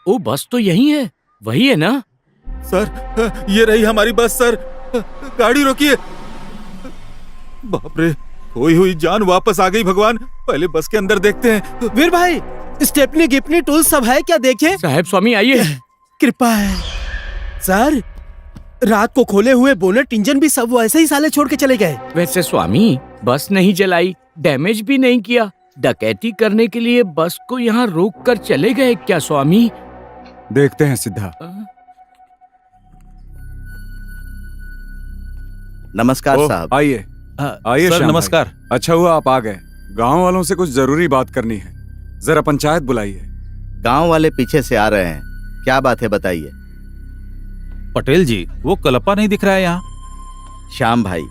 ओ बस तो यही है, वही है ना? सर ये रही हमारी बस सर, गाड़ी रोकिए। बाप रे, खोई हुई जान वापस आ गई। भगवान, पहले बस के अंदर देखते हैं। वीर भाई, स्टेपनी गिपनी टूल सब है क्या, देखे? साहब स्वामी आइए। कृपा है सर। रात को खोले हुए बोनेट इंजन भी सब वैसे ही साले छोड़ के चले गए। वैसे स्वामी, बस नहीं जलाई, डैमेज भी नहीं किया, डकैती करने के लिए बस को यहाँ रोक कर चले गए क्या स्वामी? देखते हैं सिद्धा। नमस्कार साहब। आइए आइए। सर श्याम नमस्कार। भाई। अच्छा हुआ आप आ गए। गांव वालों से कुछ जरूरी बात करनी है, जरा पंचायत बुलाइए। गांव वाले पीछे से आ रहे हैं, क्या बात है बताइए। पटेल जी, वो कलप्पा नहीं दिख रहा है यहाँ। श्याम भाई,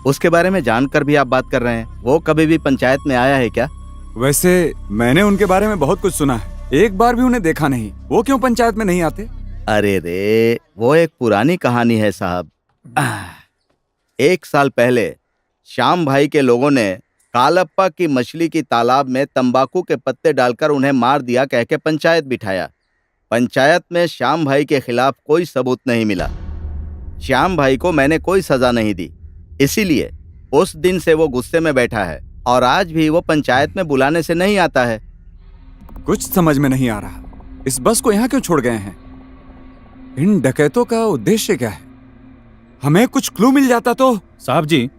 उसके बारे में जानकर भी आप बात कर रहे हैं? वो कभी भी पंचायत में आया है क्या? वैसे मैंने उनके बारे में बहुत कुछ सुना है, एक बार भी उन्हें देखा नहीं। वो क्यों पंचायत में नहीं आते? अरे रे, वो एक पुरानी कहानी है साहब। 1 साल पहले श्याम भाई के लोगों ने कालप्पा की मछली की तालाब में तंबाकू के पत्ते डालकर उन्हें मार दिया कह के पंचायत बिठाया। पंचायत में श्याम भाई के खिलाफ कोई सबूत नहीं मिला। श्याम भाई को मैंने कोई सजा नहीं दी, इसीलिए उस दिन से वो गुस्से में बैठा है और आज भी वो पंचायत में बुलाने से नहीं आता है। कुछ समझ में नहीं आ रहा, इस बस को यहाँ क्यों छोड़ गए हैं? इन डकैतों का उद्देश्य क्या है? हमें कुछ क्लू मिल जाता तो। साहब जी,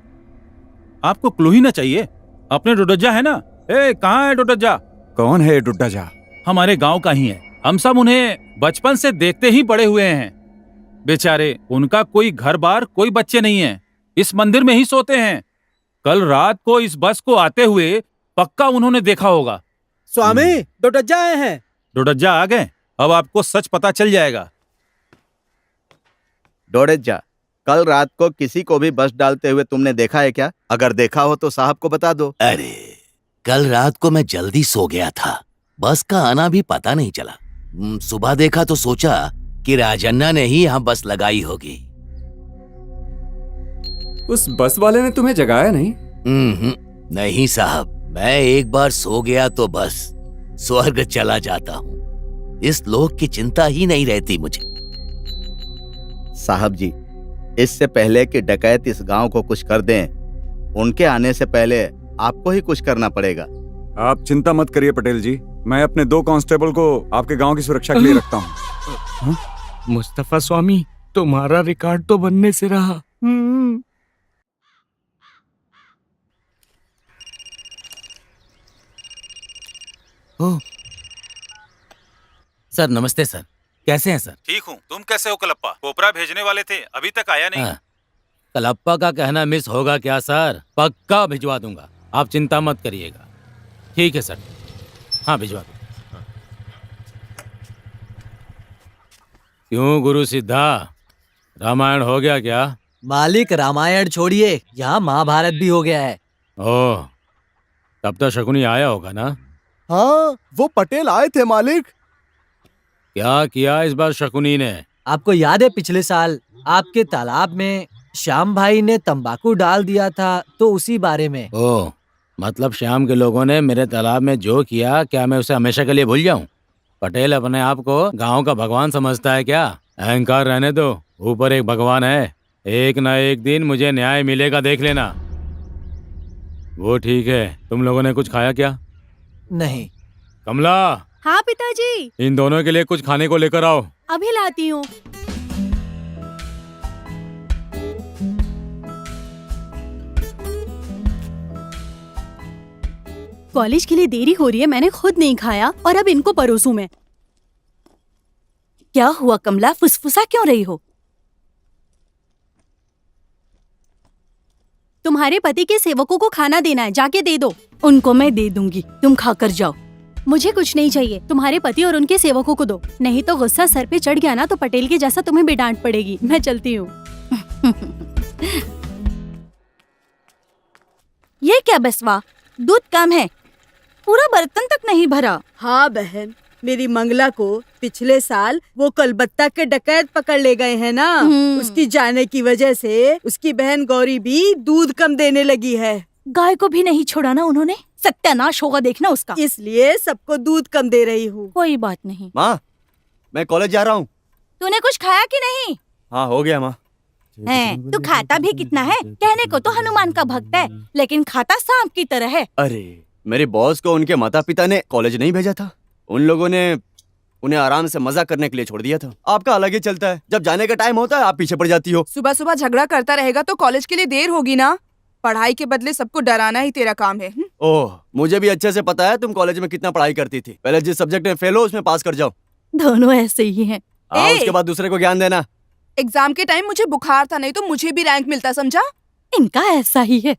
आपको क्लू ही ना चाहिए? अपने डोडज्जा है ना? कहाँ है डोडज्जा? कौन है डुड्डाजा? हमारे गांव का ही है। हम सब उन्हें बचपन से देखते ही बड़े हुए हैं। बेचारे, उनका कोई घर बार, कोई बच्चे नहीं है, इस मंदिर में ही सोते हैं। कल रात को इस बस को आते हुए पक्का उन्होंने देखा होगा। स्वामी, डोडज्जा आए हैं। डोडज्जा आ गए? अब आपको सच पता चल जाएगा। डोडेज्जा, कल रात को किसी को भी बस डालते हुए तुमने देखा है क्या? अगर देखा हो तो साहब को बता दो। अरे, कल रात को मैं जल्दी सो गया था, बस का आना भी पता नहीं चला। सुबह देखा तो सोचा कि राजन्ना ने ही यहाँ बस लगाई होगी। उस बस वाले ने तुम्हें जगाया नहीं? नहीं साहब, मैं एक बार सो गया तो बस स्वर्ग चला जाता हूँ। इस लोक की चिंता ही नहीं रहती मुझे। साहब जी, इससे पहले कि डकैत इस गांव को कुछ कर दें, उनके आने से पहले आपको ही कुछ करना पड़ेगा। आप चिंता मत करिए पटेल जी, मैं अपने 2 कांस्टेबल को आपके गांव की सुरक्षा के लिए रखता हूँ। मुस्तफा स्वामी, तुम्हारा रिकॉर्ड तो बनने से रहा। सर नमस्ते सर, कैसे हैं सर? ठीक हूँ, तुम कैसे हो कलप्पा? कोपरा भेजने वाले थे, अभी तक आया नहीं। कलप्पा का कहना मिस होगा क्या सर? पक्का भिजवा दूंगा, आप चिंता मत करिएगा। ठीक है सर, हाँ भिजवा दूंगा। क्यों गुरु सिद्धा, रामायण हो गया क्या? मालिक, रामायण छोड़िए, यहाँ महाभारत भी हो गया है। ओह, तब तो शकुनी आया होगा ना? हाँ, वो पटेल आए थे मालिक। क्या किया इस बार शकुनी ने? आपको याद है पिछले साल आपके तालाब में श्याम भाई ने तंबाकू डाल दिया था, तो उसी बारे में। ओह, मतलब श्याम के लोगों ने मेरे तालाब में जो किया, क्या मैं उसे हमेशा के लिए भूल जाऊं? पटेल अपने आप को गांव का भगवान समझता है क्या? अहंकार रहने दो, ऊपर एक भगवान है, एक ना एक दिन मुझे न्याय मिलेगा, देख लेना। वो ठीक है, तुम लोगों ने कुछ खाया क्या? नहीं। कमला, हाँ पिताजी। इन दोनों के लिए कुछ खाने को लेकर आओ। अभी लाती हूँ। कॉलेज के लिए देरी हो रही है, मैंने खुद नहीं खाया और अब इनको परोसूं मैं। क्या हुआ कमला, फुसफुसा क्यों रही हो? तुम्हारे पति के सेवकों को खाना देना है, जाके दे दो। उनको मैं दे दूंगी, तुम खाकर जाओ। मुझे कुछ नहीं चाहिए, तुम्हारे पति और उनके सेवकों को दो, नहीं तो गुस्सा सर पे चढ़ गया ना तो पटेल के जैसा तुम्हें भी डांट पड़ेगी। मैं चलती हूँ। ये क्या बसवा, दूध कम है, पूरा बर्तन तक नहीं भरा। हाँ बहन, मेरी मंगला को पिछले साल वो कलबत्ता के डकैत पकड़ ले गए हैं ना, उसकी जाने की वजह से उसकी बहन गौरी भी दूध कम देने लगी है। गाय को भी नहीं छोड़ा ना उन्होंने। सत्यानाश होगा देखना उसका। इसलिए सबको दूध कम दे रही हूँ। कोई बात नहीं। माँ, मैं कॉलेज जा रहा हूँ। तूने कुछ खाया कि नहीं? हाँ, हो गया माँ। तू खाता भी कितना है? कहने को तो हनुमान का भक्त है, लेकिन खाता सांप की तरह है। अरे, मेरे बॉस को उनके माता पिता ने कॉलेज नहीं भेजा था। उन लोगों ने उन्हें आराम से मजा करने के लिए छोड़ दिया था। आपका अलग ही चलता है। जब जाने का टाइम होता है आप पीछे पड़ जाती हो। सुबह सुबह झगड़ा करता रहेगा तो कॉलेज के लिए देर होगी ना। पढ़ाई के बदले सबको डराना ही तेरा काम है। ओह, मुझे भी अच्छे से पता है तुम कॉलेज में कितना पढ़ाई करती थी। पहले जिस सब्जेक्ट में फेल हो उसमें पास कर जाओ। दोनों ऐसे ही हैं। उसके बाद दूसरे को ज्ञान देना। एग्जाम के टाइम मुझे बुखार था, नहीं तो मुझे भी रैंक मिलता, समझा? इनका ऐसा ही है।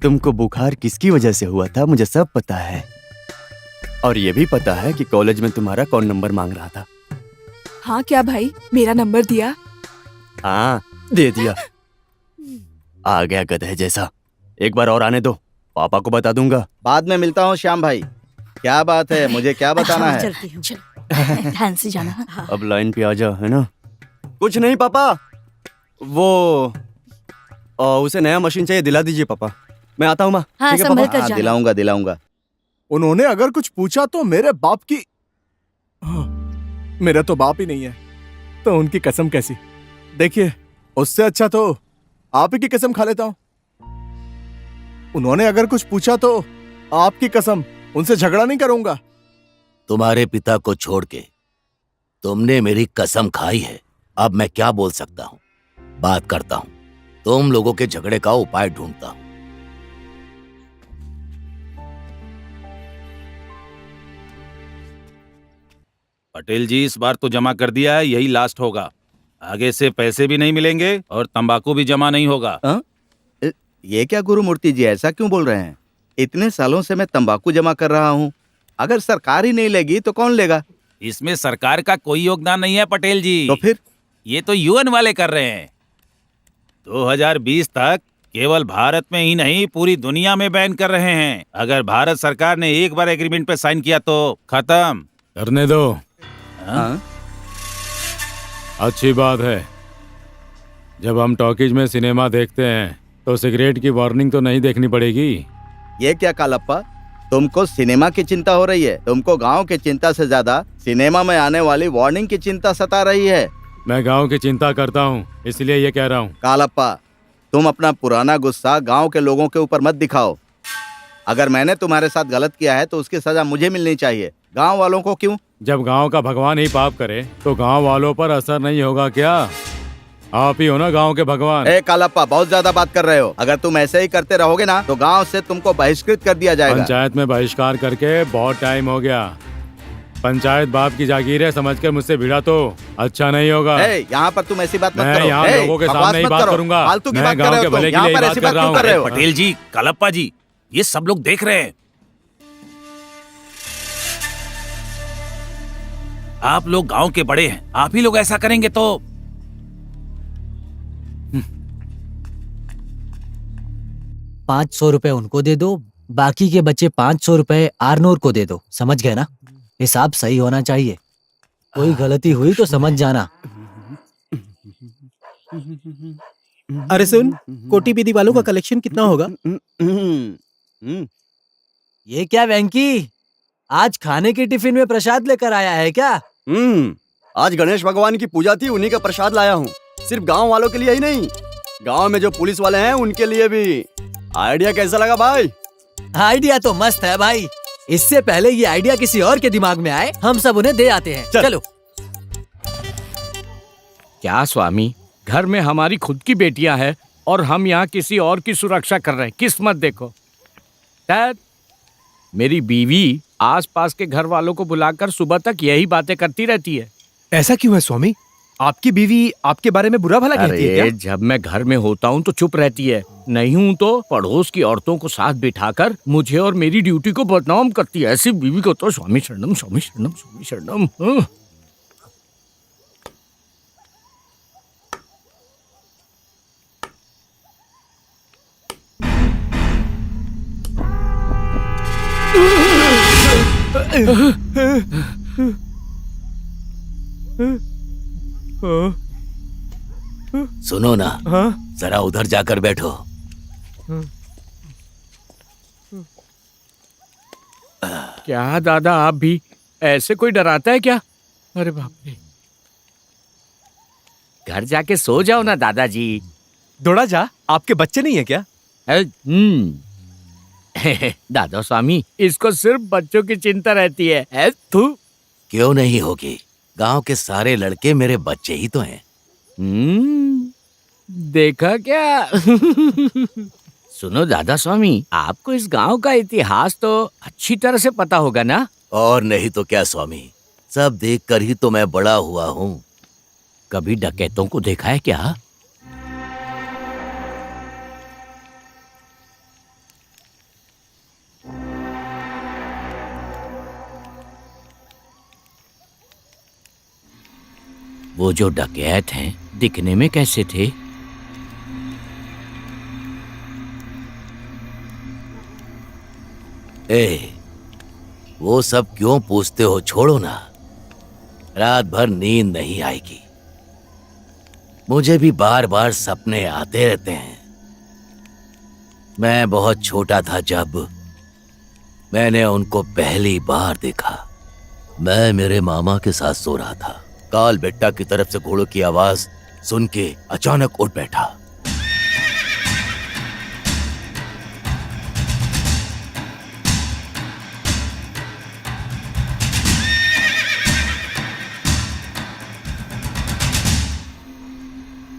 तुमको बुखार किसकी वजह से हुआ था मुझे सब पता है। और ये भी पता है कि कॉलेज में तुम्हारा कौन नंबर मांग रहा था। हाँ क्या भाई, मेरा नंबर दिया? हाँ, दे दिया। आ गया गधे जैसा। एक बार और आने दो, पापा को बता दूंगा। बाद में मिलता हूँ श्याम भाई। क्या बात है, मुझे क्या बताना है? चलती हूँ। ध्यान से जाना। अब लाइन पे आ जा, है ना? कुछ नहीं पापा, वो उसे नया मशीन चाहिए, दिला दीजिए पापा। मैं आता हूँ माँ। हाँ, ठीक है संभल पापा? कर जाना। दिलाऊंगा दिलाऊंगा। उन्होंने अगर कुछ पूछा तो मेरे बाप की मेरा तो बाप ही नहीं है, तो उनकी कसम कैसी? देखिए, उससे अच्छा तो आप ही की कसम खा लेता हूँ। उन्होंने अगर कुछ पूछा तो आपकी कसम, उनसे झगड़ा नहीं करूंगा। तुम्हारे पिता को छोड़ के तुमने मेरी कसम खाई है। अब मैं क्या बोल सकता हूँ? बात करता हूँ, तुम लोगों के झगड़े का उपाय ढूंढता हूँ। पटेल जी, इस बार तो जमा कर दिया है, यही लास्ट होगा। आगे से पैसे भी नहीं मिलेंगे और तंबाकू भी जमा नहीं होगा। ये क्या गुरुमूर्ति जी, ऐसा क्यों बोल रहे हैं? इतने सालों से मैं तंबाकू जमा कर रहा हूँ। अगर सरकार ही नहीं लेगी तो कौन लेगा? इसमें सरकार का कोई योगदान नहीं है पटेल जी। तो फिर ये तो यूएन वाले कर रहे हैं। 2020 तक केवल भारत में ही नहीं पूरी दुनिया में बैन कर रहे हैं। अगर भारत सरकार ने एक बार एग्रीमेंट पे साइन किया तो खत्म। करने दो। हाँ? अच्छी बात है। जब हम टॉकीज में सिनेमा देखते हैं तो सिगरेट की वार्निंग तो नहीं देखनी पड़ेगी। ये क्या कालप्पा, तुमको सिनेमा की चिंता हो रही है? तुमको गांव की चिंता से ज्यादा सिनेमा में आने वाली वार्निंग की चिंता सता रही है। मैं गांव की चिंता करता हूँ, इसलिए ये कह रहा हूँ। कालप्पा, तुम अपना पुराना गुस्सा गांव के लोगों के ऊपर मत दिखाओ। अगर मैंने तुम्हारे साथ गलत किया है तो उसकी सजा मुझे मिलनी चाहिए, गांव वालों को क्यों? जब गांव का भगवान ही पाप करे तो गांव वालों पर असर नहीं होगा क्या? आप ही हो ना गांव के भगवान। ए कालप्पा, बहुत ज्यादा बात कर रहे हो। अगर तुम ऐसे ही करते रहोगे ना तो गांव से तुमको बहिष्कृत कर दिया जाएगा। पंचायत में बहिष्कार करके बहुत टाइम हो गया। पंचायत बाप की जागीर है समझकर मुझसे भिड़ा तो अच्छा नहीं होगा। यहाँ पर तुम ऐसी बात मत मैं करो। यहाँ लोगों के सामने ही बात करूंगा। फालतू की मैं बात कर गांव रहे के हो तुम। भले के यहाँ लिए पर बात ऐसी कर बात रहा क्यों कर रहे हो? पटेल जी, कालप्पा जी, ये सब लोग देख रहे हैं। आप लोग गांव के बड़े हैं, आप ही लोग ऐसा करेंगे तो 500 रुपए उनको दे दो, बाकी के बचे 500 रुपए आरनूर को दे दो। समझ गए ना? हिसाब सही होना चाहिए। कोई गलती हुई तो समझ जाना। अरे सुन, कोटी पीदी वालों का कलेक्शन कितना होगा? ये क्या वेंकी, आज खाने की टिफिन में प्रसाद लेकर आया है क्या? आज गणेश भगवान की पूजा थी, उन्हीं का प्रसाद लाया हूँ। सिर्फ गांव वालों के लिए ही नहीं, गांव में जो पुलिस वाले हैं उनके लिए भी। आइडिया कैसा लगा भाई? आइडिया तो मस्त है भाई। इससे पहले ये आइडिया किसी और के दिमाग में आए, हम सब उन्हें दे आते हैं। चलो। क्या स्वामी, घर में हमारी खुद की बेटियां हैं और हम यहाँ किसी और की सुरक्षा कर रहे हैं। किस्मत देखो। डैड, मेरी बीवी आसपास के घर वालों को बुलाकर सुबह तक यही बातें करती रहती है। ऐसा क्यों है स्वामी? आपकी बीवी आपके बारे में बुरा भला कहती है क्या? जब मैं घर में होता हूँ तो चुप रहती है, नहीं हूँ तो पड़ोस की औरतों को साथ बिठाकर मुझे और मेरी ड्यूटी को बदनाम करती है। ऐसी बीवी को तो स्वामी शरणम, स्वामी शरणम, स्वामी शरणम। सुनो ना, जरा उधर जाकर बैठो। क्या दादा, आप भी ऐसे कोई डराता है क्या? अरे बाप रे। घर जाके सो जाओ ना दादाजी। दौड़ा जा, आपके बच्चे नहीं है क्या? दादा स्वामी, इसको सिर्फ बच्चों की चिंता रहती है। तू क्यों नहीं होगी? गांव के सारे लड़के मेरे बच्चे ही तो हैं। देखा क्या? सुनो दादा स्वामी, आपको इस गांव का इतिहास तो अच्छी तरह से पता होगा ना? और नहीं तो क्या स्वामी, सब देखकर ही तो मैं बड़ा हुआ हूँ। कभी डकैतों को देखा है क्या? वो जो डकैत हैं, दिखने में कैसे थे? वो सब क्यों पूछते हो? छोड़ो ना, रात भर नींद नहीं आएगी। मुझे भी बार बार सपने आते रहते हैं। मैं बहुत छोटा था जब मैंने उनको पहली बार देखा। मैं मेरे मामा के साथ सो रहा था। काल बेट्टा की तरफ से घोड़ों की आवाज सुन के अचानक उठ बैठा।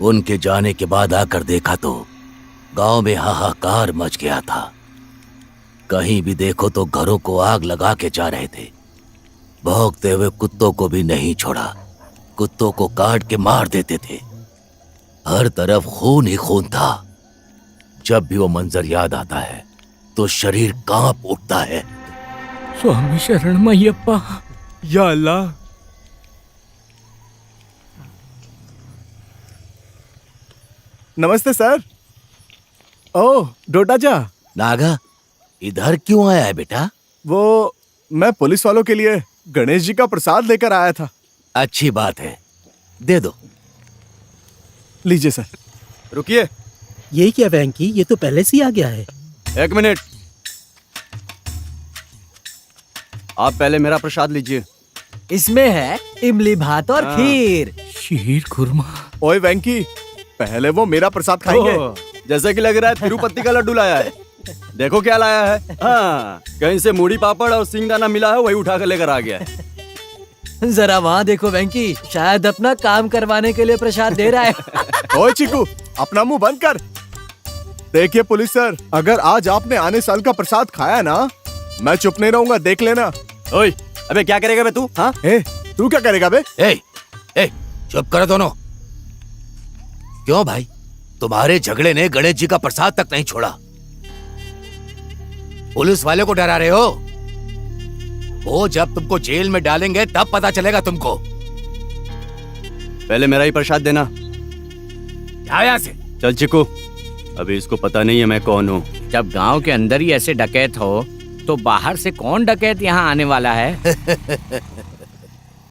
उनके जाने के बाद आकर देखा तो गांव में हाहाकार मच गया था। कहीं भी देखो तो घरों को आग लगा के जा रहे थे। भौंकते हुए कुत्तों को भी नहीं छोड़ा, कुत्तों को काट के मार देते थे। हर तरफ खून ही खून था। जब भी वो मंजर याद आता है तो शरीर कांप उठता है। स्वामी शरण मय्यप्पा। या अल्लाह। नमस्ते सर। ओह डोडाजा। नागा, इधर क्यों आया है बेटा? वो मैं पुलिस वालों के लिए गणेश जी का प्रसाद लेकर आया था। अच्छी बात है, दे दो। लीजिए सर। रुकिए, ये क्या वेंकी, ये तो पहले से ही आ गया है। 1 मिनट। आप पहले मेरा प्रसाद लीजिए। इसमें है इमली भात और हाँ। खीर। शीर खुरमा। ओए वेंकी, पहले वो मेरा प्रसाद खाएंगे। जैसे कि लग रहा है तिरुपति का लड्डू लाया है। देखो क्या लाया है। हाँ, कहीं से मूढ़ी पापड़ और सिंगदाना मिला है, वही उठा कर लेकर आ गया है। जरा वहाँ देखो वेंकी, शायद अपना काम करवाने के लिए प्रसाद दे रहा है। ओए चिकू, अपना मुंह बंद कर। देखिए पुलिस सर, अगर आज आपने आने साल का प्रसाद खाया ना, मैं चुप नहीं रहूंगा, देख लेना। ओए, अबे क्या करेगा बे तू? हाँ, तू क्या करेगा बे? चुप करो दोनों। क्यों भाई, तुम्हारे झगड़े ने गणेश जी का प्रसाद तक नहीं छोड़ा। पुलिस वाले को डरा रहे हो? वो जब तुमको जेल में डालेंगे तब पता चलेगा तुमको। पहले मेरा ही प्रसाद देना। क्या यहाँ से? चल चिकू, अभी इसको पता नहीं है मैं कौन हूँ। जब गांव के अंदर ही ऐसे डकैत हो तो बाहर से कौन डकैत यहाँ आने वाला है?